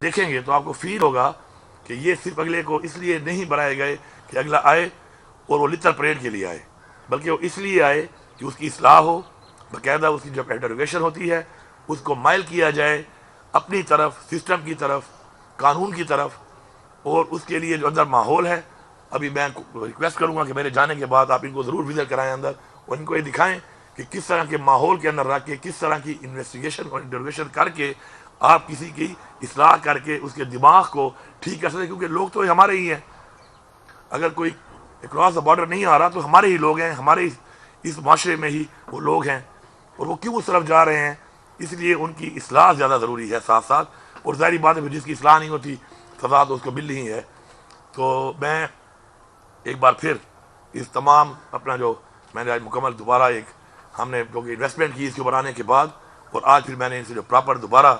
دیکھیں گے تو آپ کو فیل ہوگا کہ یہ صرف اگلے کو اس لیے نہیں بنائے گئے کہ اگلا آئے اور وہ لٹر پریڈ کے لیے آئے، بلکہ وہ اس لیے آئے کہ اس کی اصلاح ہو، باقاعدہ اس کی جو انٹروگیشن ہوتی ہے اس کو مائل کیا جائے اپنی طرف، سسٹم کی طرف، قانون کی طرف، اور اس کے لیے جو اندر ماحول ہے۔ ابھی میں ریکویسٹ کروں گا کہ میرے جانے کے بعد آپ ان کو ضرور وزٹ کرائیں اندر، اور ان کو یہ دکھائیں کہ کس طرح کے ماحول کے اندر رکھ کے، کس طرح کی انویسٹیگیشن اور انٹروگیشن کر کے آپ کسی کی اصلاح کر کے اس کے دماغ کو ٹھیک کر سکتے، کیونکہ لوگ تو ہمارے ہی ہیں۔ اگر کوئی اکراس دا بارڈر نہیں آ رہا تو ہمارے ہی لوگ ہیں، ہمارے اس معاشرے میں ہی وہ لوگ ہیں، اور وہ کیوں اس طرف جا رہے ہیں؟ اس لیے ان کی اصلاح زیادہ ضروری ہے ساتھ ساتھ، اور ظاہری بات ہے جس کی اصلاح نہیں ہوتی سزا تو اس کو مل ہی ہے۔ تو میں ایک بار پھر اس تمام اپنا جو میں نے آج مکمل دوبارہ ایک ہم نے جو کہ انویسٹمنٹ کی اس کے بنانے کے بعد، اور آج پھر میں نے ان سے جو پراپر دوبارہ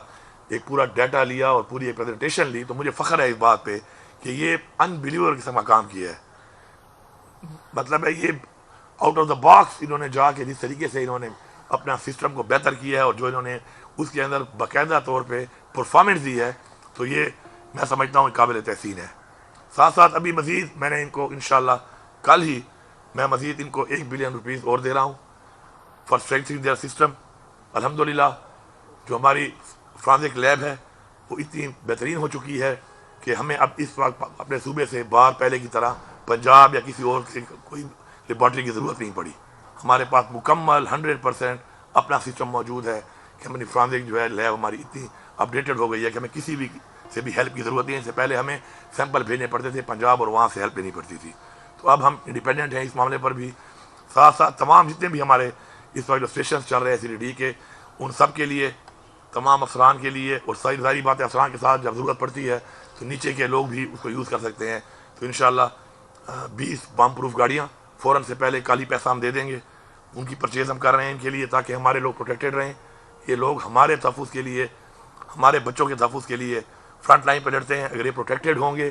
ایک پورا ڈیٹا لیا اور پوری ایک پریزنٹیشن لی، تو مجھے فخر ہے اس بات پہ کہ یہ انبلیور قسم کا کام کیا ہے۔ مطلب ہے یہ آؤٹ آف دا باکس انہوں نے جا کے جس طریقے سے انہوں نے اپنا سسٹم کو بہتر کیا ہے، اور جو انہوں نے اس کے اندر باقاعدہ طور پہ پرفارمنس دی ہے، تو یہ میں سمجھتا ہوں قابل تحسین ہے۔ ساتھ ساتھ ابھی مزید میں نے ان کو انشاءاللہ کل ہی میں مزید ان کو 1 بلین روپیز اور دے رہا ہوں فار اسٹرینتھنگ دیئر سسٹم۔ الحمدللہ جو ہماری فرانزک لیب ہے وہ اتنی بہترین ہو چکی ہے کہ ہمیں اب اس وقت اپنے صوبے سے باہر پہلے کی طرح پنجاب یا کسی اور سے کوئی لیبارٹری کی ضرورت نہیں پڑی۔ ہمارے پاس مکمل 100% اپنا سسٹم موجود ہے کہ ہماری فرانزک جو ہے لیب ہماری اتنی اپڈیٹڈ ہو گئی ہے کہ ہمیں کسی بھی سے بھی ہیلپ کی ضرورت نہیں ہے۔ اس سے پہلے ہمیں سیمپل بھیجنے پڑتے تھے پنجاب اور وہاں سے ہیلپ لینی پڑتی تھی، تو اب ہم انڈیپینڈنٹ ہیں اس معاملے پر بھی۔ ساتھ ساتھ تمام جتنے بھی ہمارے اس وقت جو اسٹیشنز چل رہے ہیں CDD کے، ان سب کے لیے، تمام افسران کے لیے، اور ظاہری بات ہے افسران کے ساتھ جب ضرورت پڑتی ہے تو نیچے کے لوگ بھی اس کو یوز کر سکتے ہیں۔ تو انشاءاللہ 20 بام پروف گاڑیاں فوراً سے پہلے کالی پیسہ ہم دے دیں گے، ان کی پرچیز ہم کر رہے ہیں ان کے لیے تاکہ ہمارے لوگ پروٹیکٹڈ رہیں۔ یہ لوگ ہمارے تحفظ کے لیے، ہمارے بچوں کے تحفظ کے لیے فرنٹ لائن پہ لڑتے ہیں۔ اگر یہ پروٹیکٹڈ ہوں گے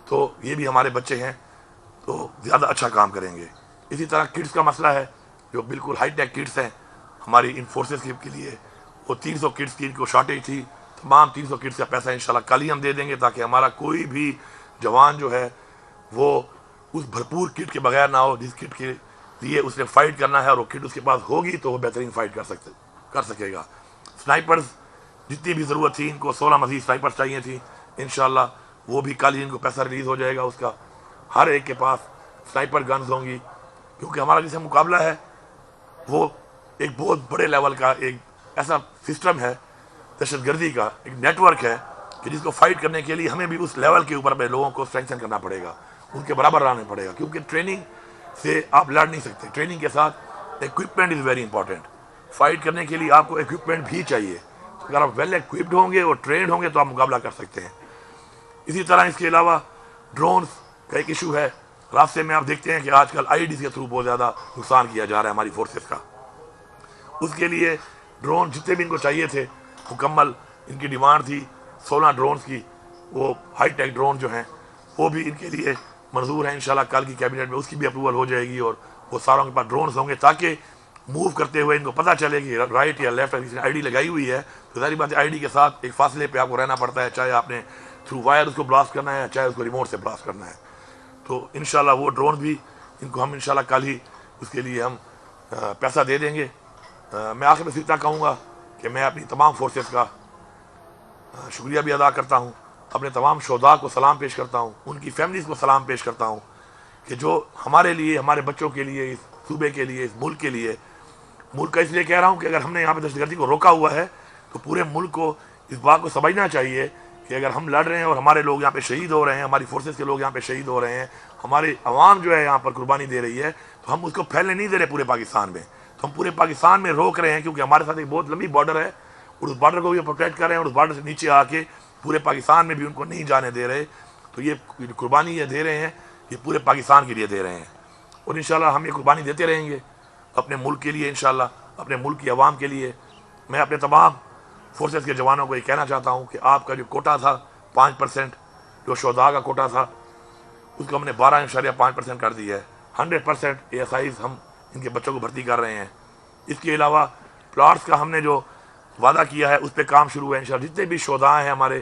تو یہ بھی ہمارے بچے ہیں تو زیادہ اچھا کام کریں گے۔ اسی طرح کٹس کا مسئلہ ہے، جو بالکل ہائی ٹیک کٹس ہیں ہماری ان فورسز کے لیے، وہ 300 کٹس کی ان کو شارٹیج تھی، تمام 300 کٹس کا پیسہ انشاءاللہ کل ہی ہم دے دیں گے تاکہ ہمارا کوئی بھی جوان جو ہے وہ اس بھرپور کٹ کے بغیر نہ ہو جس کٹ کے لیے اس نے فائٹ کرنا ہے، اور وہ کٹ اس کے پاس ہوگی تو وہ بہترین فائٹ کر سکے گا۔ سنائپرز جتنی بھی ضرورت تھی، ان کو 16 مزید سنائپرز چاہیے تھی، انشاءاللہ وہ بھی کل ہی ان کو پیسہ ریلیز ہو جائے گا اس کا۔ ہر ایک کے پاس سنائپر گنز ہوں گی، کیونکہ ہمارا جس سے مقابلہ ہے وہ ایک بہت بڑے لیول کا ایک ایسا سسٹم ہے دہشت گردی کا، ایک نیٹ ورک ہے کہ جس کو فائٹ کرنے کے لیے ہمیں بھی اس لیول کے اوپر میں لوگوں کو اسٹرینتھن کرنا پڑے گا، ان کے برابر لانا پڑے گا، کیونکہ ٹریننگ سے آپ لڑ نہیں سکتے۔ ٹریننگ کے ساتھ equipment is very important. Fight کرنے کے لیے آپ کو ایکوپمنٹ بھی چاہیے، تو اگر آپ ویل ایکوپڈ ہوں گے اور ٹرینڈ ہوں گے تو آپ مقابلہ کر سکتے ہیں۔ اسی طرح اس کے علاوہ ڈرونز کا ایک ایشو ہے۔ راستے میں آپ دیکھتے ہیں کہ آج کل IEDs کے تھرو بہت زیادہ نقصان کیا جا رہا ہے ہماری فورسز کا۔ اس کے لیے ڈرون جتنے بھی ان کو چاہیے تھے، مکمل ان کی ڈیمانڈ تھی 16 ڈرونز کی، وہ ہائی ٹیک ڈرون جو ہیں وہ بھی ان کے لیے منظور ہیں۔ انشاءاللہ کل کی کیبنٹ میں اس کی بھی اپروول ہو جائے گی، اور وہ ساروں کے پاس ڈرونز ہوں گے تاکہ موو کرتے ہوئے ان کو پتہ چلے کہ رائٹ یا لیفٹ کسی نے ID لگائی ہوئی ہے تو ظاہری بات ہے ID کے ساتھ ایک فاصلے پہ آپ کو رہنا پڑتا ہے، چاہے آپ نے تھرو وائر اس کو بلاسٹ کرنا ہے، چاہے اس کو ریموٹ سے بلاسٹ کرنا ہے۔ تو انشاءاللہ وہ ڈرون بھی ان کو ہم انشاءاللہ کل ہی اس کے لیے ہم پیسہ دے دیں گے۔ میں آخر میں اتنا کہوں گا کہ میں اپنی تمام فورسز کا شکریہ بھی ادا کرتا ہوں، اپنے تمام شہداء کو سلام پیش کرتا ہوں، ان کی فیملیز کو سلام پیش کرتا ہوں کہ جو ہمارے لیے، ہمارے بچوں کے لیے، اس صوبے کے لیے، اس ملک کے لیے، ملک کا اس لیے کہہ رہا ہوں کہ اگر ہم نے یہاں پہ دہشت گردی کو روکا ہوا ہے تو پورے ملک کو اس بات کو سمجھنا چاہیے کہ اگر ہم لڑ رہے ہیں اور ہمارے لوگ یہاں پہ شہید ہو رہے ہیں، ہماری فورسز کے لوگ یہاں پہ شہید ہو رہے ہیں، ہماری عوام جو ہے یہاں پر قربانی دے رہی ہے، تو ہم اس کو پھیلنے نہیں دے رہے پورے پاکستان میں، تو ہم پورے پاکستان میں روک رہے ہیں، کیونکہ ہمارے ساتھ ایک بہت لمبی بارڈر ہے اور اس بارڈر کو بھی پروٹیکٹ کر رہے ہیں، اور اس بارڈر سے نیچے آ کے پورے پاکستان میں بھی ان کو نہیں جانے دے رہے۔ تو یہ قربانی یہ دے رہے ہیں، یہ پورے پاکستان کے لیے دے رہے ہیں، اور انشاءاللہ ہم یہ قربانی دیتے رہیں گے اپنے ملک کے لیے، انشاءاللہ اپنے ملک کی عوام کے لیے۔ میں اپنے تمام فورسز کے جوانوں کو یہ کہنا چاہتا ہوں کہ آپ کا جو کوٹا تھا 5% جو شہداء کا کوٹا تھا، اس کو ہم نے 12.5% کر دی ہے۔ 100% ASIs ہم ان کے بچوں کو بھرتی کر رہے ہیں۔ اس کے علاوہ پلاٹس کا ہم نے جو وعدہ کیا ہے اس پہ کام شروع ہے انشاءاللہ۔ جتنے بھی شہداء ہیں ہمارے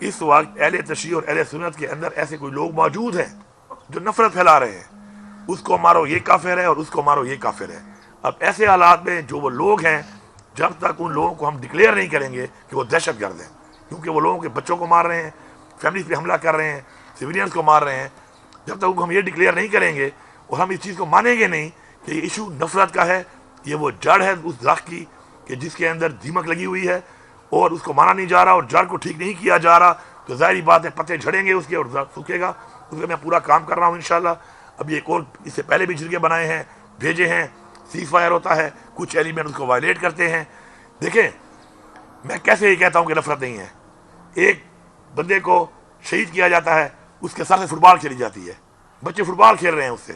اس وقت اہل تشیع اور اہل سنت کے اندر ایسے کوئی لوگ موجود ہیں جو نفرت پھیلا رہے ہیں، اس کو مارو یہ کافر ہے اور اس کو مارو یہ کافر ہے۔ اب ایسے حالات میں جو وہ لوگ ہیں، جب تک ان لوگوں کو ہم ڈکلیئر نہیں کریں گے کہ وہ دہشت گرد ہیں، کیونکہ وہ لوگوں کے بچوں کو مار رہے ہیں، فیملیز پہ حملہ کر رہے ہیں، سویلینز کو مار رہے ہیں، جب تک ہم یہ ڈکلیئر نہیں کریں گے اور ہم اس چیز کو مانیں گے نہیں کہ یہ ایشو نفرت کا ہے، یہ وہ جڑ ہے اس درخت کی کہ جس کے اندر دیمک لگی ہوئی ہے اور اس کو مانا نہیں جا رہا اور جڑ کو ٹھیک نہیں کیا جا رہا، تو ظاہری بات ہے پتے جھڑیں گے اس کے اور درخت سوکھے گا۔ اس میں میں پورا کام کر رہا ہوں انشاءاللہ۔ اب یہ ایک اور اس سے پہلے بھی جرگے بنائے ہیں، بھیجے ہیں، سیز فائر ہوتا ہے، کچھ ایلیمنٹ اس کو وائلیٹ کرتے ہیں۔ دیکھیں میں کیسے یہ کہتا ہوں کہ نفرت نہیں ہے، ایک بندے کو شہید کیا جاتا ہے، اس کے سر سے فٹ بال کھیلی جاتی ہے، بچے فٹ بال کھیل رہے ہیں اس سے،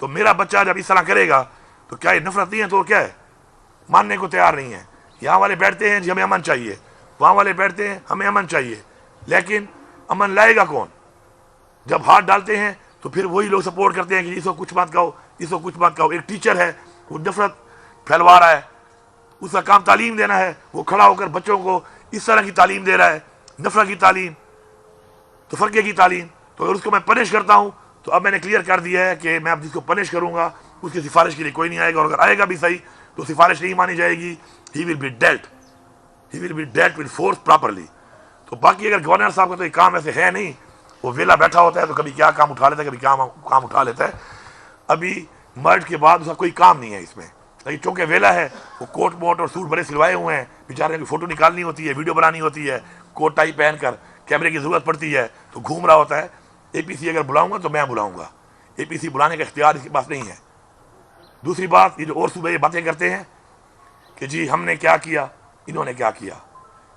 تو میرا بچہ جب اس طرح کرے گا تو کیا یہ نفرت نہیں ہے؟ تو کیا ہے؟ ماننے کو تیار نہیں ہے۔ یہاں والے بیٹھتے ہیں جی ہمیں امن چاہیے، وہاں والے بیٹھتے ہیں ہمیں امن چاہیے، لیکن امن لائے گا کون؟ جب ہاتھ ڈالتے ہیں تو پھر وہی لوگ سپورٹ کرتے ہیں کہ اس کو کچھ مت کہو، اس کو کچھ مت کہو۔ ایک ٹیچر ہے وہ نفرت پھیلوا رہا ہے، اس کا کام تعلیم دینا ہے، وہ کھڑا ہو کر بچوں کو اس طرح کی تعلیم دے رہا ہے، نفرت کی تعلیم، تفرقے کی تعلیم۔ تو اگر اس کو میں پنش کرتا ہوں تو اب میں نے کلیئر کر دیا ہے کہ میں اب جس کو پنش کروں گا اس کی سفارش کے لیے کوئی نہیں آئے گا، اور اگر آئے گا بھی صحیح تو سفارش نہیں مانی جائے گی، he will be dealt with force properly. تو باقی اگر گورنر صاحب کا تو یہ کام ایسے ہے نہیں، وہ ویلا بیٹھا ہوتا ہے تو کبھی کیا کام اٹھا لیتا ہے، کبھی کیا کام اٹھا لیتا ہے۔ ابھی مرج کے بعد اس کا کوئی کام نہیں ہے اس میں، لیکن چونکہ ویلا ہے، وہ کوٹ موٹ اور سوٹ بڑے سلوائے ہوئے ہیں، بیچارے کی فوٹو نکالنی ہوتی ہے، ویڈیو بنانی ہوتی ہے، کوٹ ٹائی پہن کر کیمرے کی ضرورت پڑتی ہے تو گھوم رہا ہوتا ہے۔ اے پی سی اگر بلاؤں گا تو میں بلاؤں گا، اے پی سی بلانے کا اختیار اس کے پاس نہیں ہے۔ دوسری بات، یہ جو اور صوبے یہ باتیں کرتے ہیں کہ جی ہم نے کیا کیا، انہوں نے کیا کیا،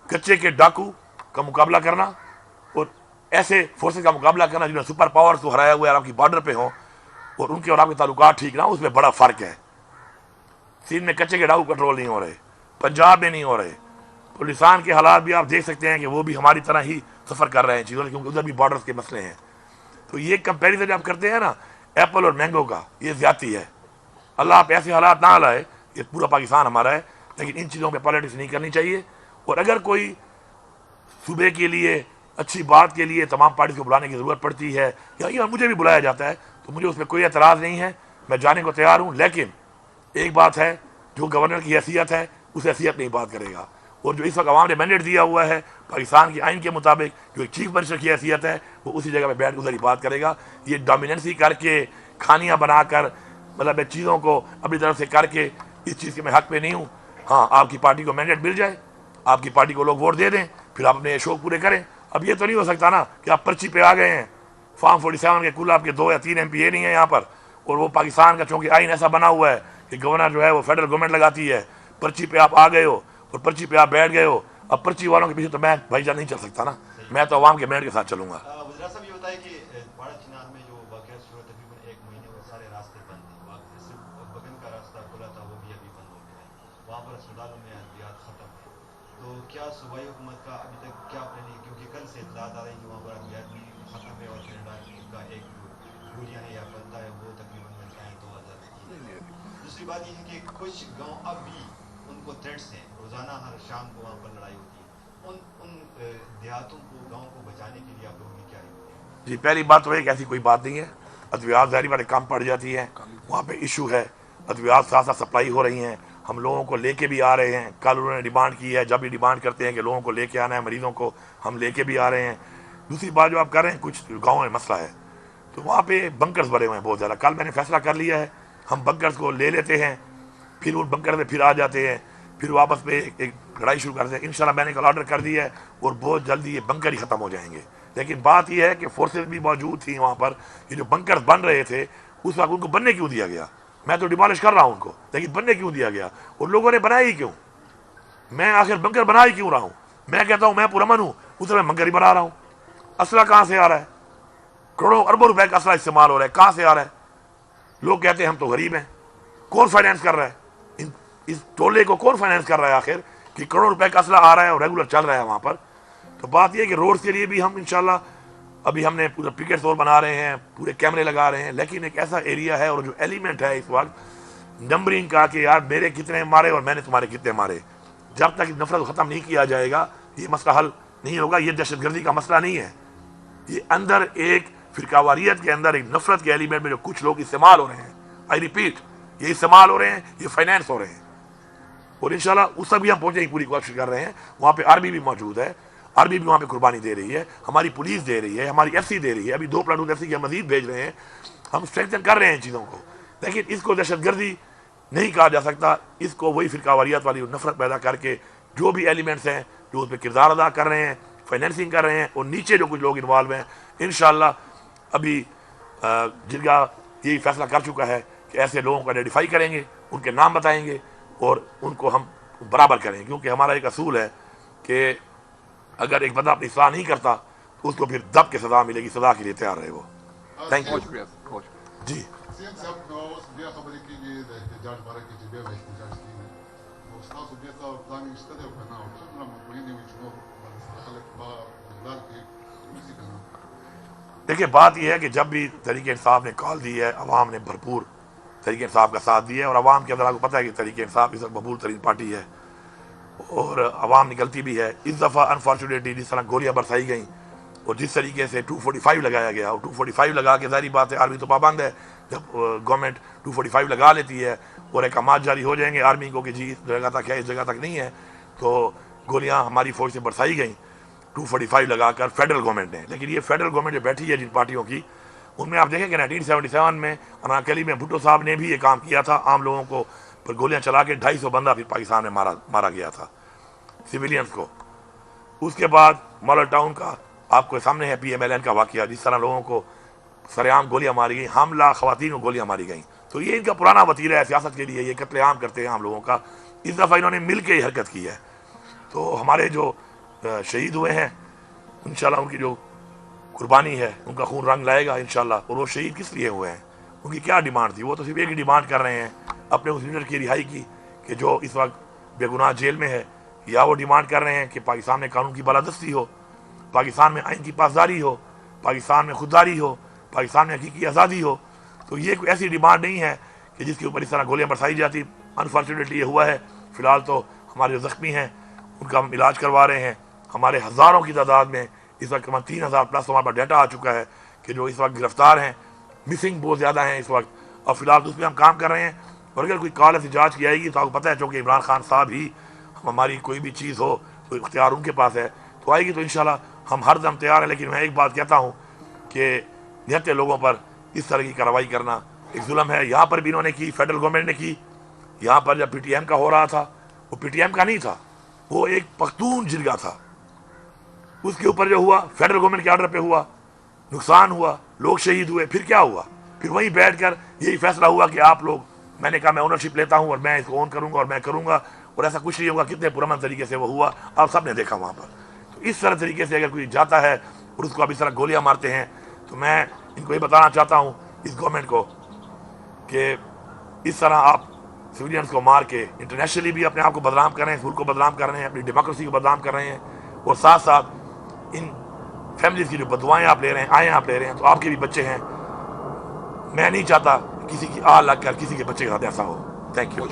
کچے کے ڈاکو کا مقابلہ کرنا اور ایسے فورسز کا مقابلہ کرنا جنہوں نے سپر پاورز کو ہرایا ہوا ہے اور آپ کی بارڈر پہ ہوں اور ان کے اور آپ کے تعلقات ٹھیک نہ ہوں، اس میں بڑا فرق ہے۔ سندھ میں کچے کے ڈاکو کنٹرول نہیں ہو رہے، پنجاب میں نہیں ہو رہے، پاکستان کے حالات بھی آپ دیکھ سکتے ہیں کہ وہ بھی ہماری طرح ہی سفر کر رہے ہیں چیزوں، کیونکہ ادھر بھی بارڈرز کے مسئلے ہیں۔ تو یہ کمپیریزن جب کرتے ہیں نا ایپل اور مینگو کا، یہ زیادتی ہے۔ اللہ آپ ایسے حالات نہ لائے، یہ پورا پاکستان ہمارا ہے، لیکن ان چیزوں پہ پالیٹکس نہیں کرنی چاہیے۔ اور اگر کوئی صوبے کے لیے اچھی بات کے لیے تمام پارٹیز کو بلانے کی ضرورت پڑتی ہے یا مجھے بھی بلایا جاتا ہے تو مجھے اس میں کوئی اعتراض نہیں ہے، میں جانے کو تیار ہوں۔ لیکن ایک بات ہے، جو گورنر کی حیثیت ہے اس حیثیت نہیں بات کرے گا، اور جو اس وقت عوام نے مینڈیٹ دیا ہوا ہے پاکستان کے آئین کے مطابق، جو ایک چیف منسٹر کی حیثیت ہے، وہ اسی جگہ پہ بیٹھ کے ادھر ہی بات کرے گا۔ یہ ڈومیننسی کر کے کھانیاں بنا کر مطلب چیزوں کو اپنی طرف سے کر کے اس چیز کے میں حق پہ نہیں ہوں۔ ہاں آپ کی پارٹی کو مینڈیٹ مل جائے، آپ کی پارٹی کو لوگ ووٹ دے دیں، پھر آپ اپنے شوق پورے کریں۔ اب یہ تو نہیں ہو سکتا نا کہ آپ پرچی پہ آ گئے ہیں، فارم 47 کے کل آپ کے 2 یا 3 ایم پی اے نہیں ہیں یہاں پر، اور وہ پاکستان کا چونکہ آئین ایسا بنا ہوا ہے کہ گورنر جو ہے وہ فیڈرل گورنمنٹ لگاتی ہے، پرچی پہ آپ آ گئے ہو اور پرچی پہ آپ بیٹھ گئے ہو۔ اب پرچی والوں کے پیچھے تو میں بھائی جان نہیں چل سکتا نا، میں تو عوام کے مینڈیٹ کے ساتھ چلوں گا۔ وزیر صاحب یہ بتائیں کہ بڑا چنار میں جو واقعہ شروع تقریباً 1 مہینے میں سارے راستے بند ہیں، صرف بگن کا راستہ کھلا تھا وہ بھی ابھی بند ہو گیا ہے، وہاں پر اسپتالوں میں ادویات ختم ہیں، تو کیا صوبائی حکومت کا ابھی تک کیا پلان ہے؟ کیونکہ کل سے اطلاعات آ رہی ہیں کہ وہاں پر ادویات بھی ختم ہے اور کینیڈا کا ایک گولیاں ہے یا بنتا ہے وہ تقریباً ملتا ہے 2000۔ دوسری بات یہ ہے کہ کچھ گاؤں اب بھی ان کو تھریٹس ہیں، روزانہ ہر شام کو وہاں پر لڑائی ہوتی ہے، ان دیہاتوں کو گاؤں کو بچانے کے لیے آپ لوگوں کی کیا ہے؟ جی پہلی بات تو ہے کہ ایسی کوئی بات نہیں ہے، ادویات ظاہری بات کم پڑ جاتی ہے، وہاں پہ ایشو ہے، ادویات ساتھ ساتھ سپلائی ہو رہی ہیں، ہم لوگوں کو لے کے بھی آ رہے ہیں، کل انہوں نے ڈیمانڈ کی ہے، جب بھی ڈیمانڈ کرتے ہیں کہ لوگوں کو لے کے آنا ہے، مریضوں کو ہم لے کے بھی آ رہے ہیں۔ دوسری بات جو آپ کر رہے ہیں، کچھ گاؤں میں مسئلہ ہے تو وہاں پہ بنکرز بڑے ہوئے ہیں بہت زیادہ۔ کل میں نے فیصلہ کر لیا ہے، ہم بنکرز کو لے لیتے ہیں، پھر ان بنکر میں پھر آ جاتے ہیں، پھر واپس پہ ایک لڑائی شروع کرتے ہیں۔ انشاءاللہ میں نے کل آرڈر کر دیا ہے اور بہت جلدی یہ بنکر ہی ختم ہو جائیں گے۔ لیکن بات یہ ہے کہ فورسز بھی موجود تھیں وہاں پر، یہ جو بنکر بن رہے تھے اس وقت ان کو بننے کیوں دیا گیا؟ میں تو ڈیمالش کر رہا ہوں ان کو، لیکن بننے کیوں دیا گیا؟ اور لوگوں نے بنایا ہی کیوں؟ میں آخر بنکر بنا ہی کیوں رہا ہوں؟ میں کہتا ہوں میں پرامن ہوں، اس میں بنکر ہی بنا رہا ہوں۔ اسلحہ کہاں سے آ رہا ہے؟ کروڑوں اربوں روپے کا اسلحہ استعمال ہو رہا ہے، کہاں سے آ رہا ہے؟ لوگ کہتے ہیں ہم تو غریب ہیں، کون فائنینس کر رہا ہے؟ اس ٹولے کو کون فائنینس کر رہا ہے آخر کہ کروڑوں روپے کا اسلحہ آ رہا ہے اور ریگولر چل رہا ہے وہاں پر؟ تو بات یہ ہے کہ روڈز کے لیے بھی ہم انشاءاللہ ابھی ہم نے پورا پکٹ اور بنا رہے ہیں، پورے کیمرے لگا رہے ہیں، لیکن ایک ایسا ایریا ہے اور جو ایلیمنٹ ہے اس وقت نمبرنگ کا کہ یار میرے کتنے مارے اور میں نے تمہارے کتنے مارے، جب تک نفرت ختم نہیں کیا جائے گا یہ مسئلہ حل نہیں ہوگا. یہ دہشت گردی کا مسئلہ نہیں ہے, یہ اندر ایک فرقہ کے اندر ایک نفرت کے ایلیمنٹ میں جو کچھ لوگ استعمال ہو رہے ہیں, آئی ریپیٹ, یہ استعمال ہو رہے ہیں, یہ فائنینس ہو رہے ہیں. اور انشاءاللہ اس تک بھی ہم پہنچنے کی پوری کوشش کر رہے ہیں. وہاں پہ آرمی بھی موجود ہے, آرمی بھی وہاں پہ قربانی دے رہی ہے, ہماری پولیس دے رہی ہے, ہماری ایف سی دے رہی ہے, ابھی 2 پلاٹون ایف سی کے مزید بھیج رہے ہیں. ہم اسٹرینتھن کر رہے ہیں ان چیزوں کو, لیکن اس کو دہشت گردی نہیں کہا جا سکتا. اس کو وہی فرقہ واریت والی نفرت پیدا کر کے جو بھی ایلیمنٹس ہیں جو اس پہ کردار ادا کر رہے ہیں, فائنینسنگ کر رہے ہیں, اور نیچے جو کچھ لوگ انوالو ہیں, انشاءاللہ ابھی جرگہ یہی فیصلہ کر چکا ہے کہ ایسے لوگوں کو آئیڈینٹیفائی کریں گے, ان کے نام بتائیں گے اور ان کو ہم برابر کریں گے. کیونکہ ہمارا ایک اصول ہے کہ اگر ایک بندہ اپنی اصلاح نہیں کرتا تو اس کو پھر دب کے سزا ملے گی, سزا کے لیے تیار رہے وہ. Thank you. جی دیکھیں, بات یہ ہے کہ جب بھی تحریک انصاف نے کال دی ہے, عوام نے بھرپور تحریک انصاف کا ساتھ دیا ہے, اور عوام کے اندر آپ کو پتہ ہے کہ تحریک انصاف اس وقت مقبول ترین پارٹی ہے اور عوام نکلتی بھی ہے. اس دفعہ انفارچونیٹلی جس طرح گولیاں برسائی گئیں اور جس طریقے سے 245 لگایا گیا, اور 245 لگا کے ظاہری بات ہے آرمی تو پابند ہے, جب گورنمنٹ 245 لگا لیتی ہے اور احکامات جاری ہو جائیں گے آرمی کو کہ جی اس جگہ تک ہے, اس جگہ تک نہیں ہے, تو گولیاں ہماری فوج سے برسائی گئیں 245 لگا کر فیڈرل گورنمنٹ نے. لیکن یہ فیڈرل گورنمنٹ جو بیٹھی ہے جن پارٹیوں کی, ان میں آپ دیکھیں کہ 1977 میں اناکلی میں بھٹو صاحب نے بھی یہ کام کیا تھا, عام لوگوں کو پر گولیاں چلا کے 250 بندہ پھر پاکستان میں مارا گیا تھا, سویلینز کو. اس کے بعد ماڈل ٹاؤن کا آپ کو سامنے ہے PMLN کا واقعہ, جس طرح لوگوں کو سر عام گولیاں ماری گئیں, حاملہ خواتین کو گولیاں ماری گئیں. تو یہ ان کا پرانا وتیرہ ہے سیاست کے لیے, یہ قتل عام کرتے ہیں عام لوگوں کا. اس دفعہ انہوں نے مل کے یہ حرکت کی ہے. تو ہمارے جو شہید ہوئے ہیں انشاءاللہ ان کی جو قربانی ہے ان کا خون رنگ لائے گا انشاءاللہ. اور وہ شہید کس لیے ہوئے ہیں, ان کی کیا ڈیمانڈ تھی؟ وہ تو صرف ایک ہی ڈیمانڈ کر رہے ہیں اپنے اس لیڈر کی رہائی کی کہ جو اس وقت بے گناہ جیل میں ہے, یا وہ ڈیمانڈ کر رہے ہیں کہ پاکستان میں قانون کی بالادستی ہو, پاکستان میں آئین کی پاسداری ہو, پاکستان میں خودداری ہو, پاکستان میں حقیقی آزادی ہو. تو یہ کوئی ایسی ڈیمانڈ نہیں ہے کہ جس کے اوپر اس طرح گولیاں برسائی جاتی. انفارچونیٹلی یہ ہوا ہے. فی الحال تو ہمارے جو زخمی ہیں ان کا ہم علاج کروا رہے ہیں. ہمارے ہزاروں کی تعداد میں اس وقت 3000 پلس ہمارے پاس ڈیٹا آ چکا ہے کہ جو اس وقت گرفتار ہیں, مسنگ بہت زیادہ ہیں اس وقت, اور فی الحال تو اس پہ ہم کام کر رہے ہیں. اور اگر کوئی کال ایسی جانچ کی آئے گی تو آپ کو پتہ ہے چونکہ عمران خان صاحب ہی ہماری کوئی بھی چیز ہو کوئی اختیار ان کے پاس ہے, تو آئے گی تو انشاءاللہ ہم ہر دم تیار ہیں. لیکن میں ایک بات کہتا ہوں کہ نہتے لوگوں پر اس طرح کی کارروائی کرنا ایک ظلم ہے. یہاں پر بھی انہوں نے کی, فیڈرل گورنمنٹ نے کی. یہاں پر جب PTM کا ہو رہا تھا, وہ PTM کا نہیں تھا, وہ ایک پختون جرگہ تھا. اس کے اوپر جو ہوا فیڈرل گورنمنٹ کے آرڈر پہ ہوا, نقصان ہوا, لوگ شہید ہوئے. پھر کیا ہوا؟ پھر وہیں بیٹھ کر یہی فیصلہ ہوا کہ آپ لوگ, میں نے کہا میں اونرشپ لیتا ہوں اور میں اس کو اون کروں گا اور میں کروں گا, اور ایسا کچھ نہیں ہوگا. کتنے پرامن طریقے سے وہ ہوا, آپ سب نے دیکھا وہاں پر. تو اس طرح طریقے سے اگر کوئی جاتا ہے اور اس کو اب اس طرح گولیاں مارتے ہیں, تو میں ان کو یہ بتانا چاہتا ہوں اس گورنمنٹ کو کہ اس طرح آپ سویلینز کو مار کے انٹرنیشنلی بھی اپنے آپ کو بدنام کر رہے ہیں, اس ملک کو بدنام کر رہے ہیں, اپنی ڈیموکریسی کو بدنام کر رہے ہیں, اور ساتھ ساتھ ان فیملیز کی جو بدوائیں آپ لے رہے ہیں, آئیں آپ لے رہے ہیں, تو آپ کے بھی بچے ہیں. میں نہیں چاہتا کسی کی آہ لگ کر کسی کے بچے کے ساتھ ایسا ہو. Thank you.